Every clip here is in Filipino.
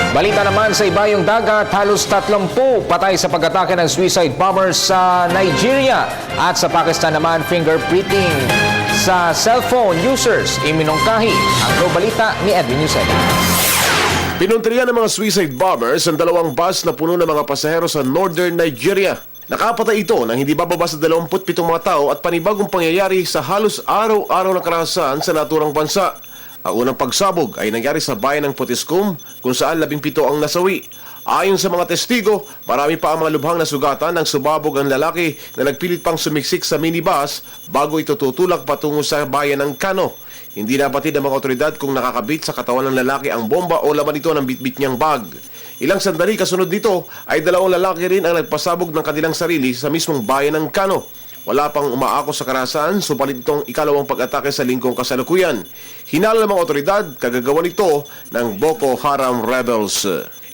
Balita naman sa ibayong dagat, halos 30 patay sa pag-atake ng suicide bombers sa Nigeria. At sa Pakistan naman, fingerprinting sa cellphone users. Iminungkahi ang balita ni Edwin Eusebio. Pinuntiryan ng mga suicide bombers ang dalawang bus na puno ng mga pasahero sa northern Nigeria. Nakapatay ito nang hindi bababa sa 27 mga tao at panibagong pangyayari sa halos araw-araw na karahasan sa naturang bansa. Ang unang pagsabog ay nangyari sa bayan ng Potiskum kung saan 17 ang nasawi. Ayon sa mga testigo, marami pa ang mga lubhang nasugatan nang sumabog ang lalaki na nagpilit pang sumiksik sa minibus bago ito tutulak patungo sa bayan ng Kano. Hindi nabatid ng mga otoridad kung nakakabit sa katawan ng lalaki ang bomba o laman ito ng bitbit niyang bag. Ilang sandali kasunod dito ay 2 lalaki rin ang nagpasabog ng kanilang sarili sa mismong bayan ng Kano. Wala pang umaako sa karahasan, subalit itong ikalawang pag-atake sa linggong kasalukuyan. Hinala ng mga otoridad, kagagawa nito ng Boko Haram rebels.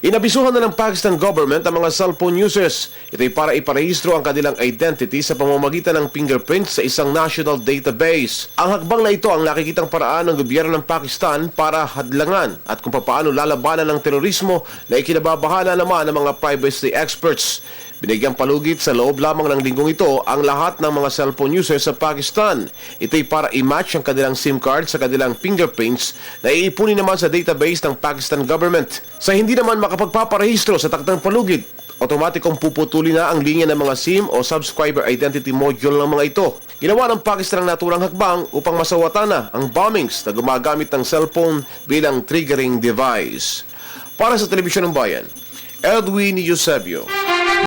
Inabisuhan na ng Pakistan government ang mga cellphone users. Ito'y para iparehistro ang kanilang identity sa pamamagitan ng fingerprint sa isang national database. Ang hakbang na ito ang nakikitang paraan ng gobyerno ng Pakistan para hadlangan at kung paano lalabanan ng terorismo na ikinababahala naman ng mga privacy experts. Binigyang palugit sa loob lamang ng linggong ito ang lahat ng mga cellphone users sa Pakistan. Ito'y para i-match ang kanilang SIM card sa kanilang fingerprints na iipunin naman sa database ng Pakistan government. Sa hindi naman makapagpaparehistro sa taktang palugit, otomatikong puputuli na ang linya ng mga SIM o subscriber identity module ng mga ito. Ginawa ng Pakistan ang naturang hakbang upang masawatan na ang bombings na gumagamit ng cellphone bilang triggering device. Para sa Telebisyon ng Bayan, Edwin Eusebio.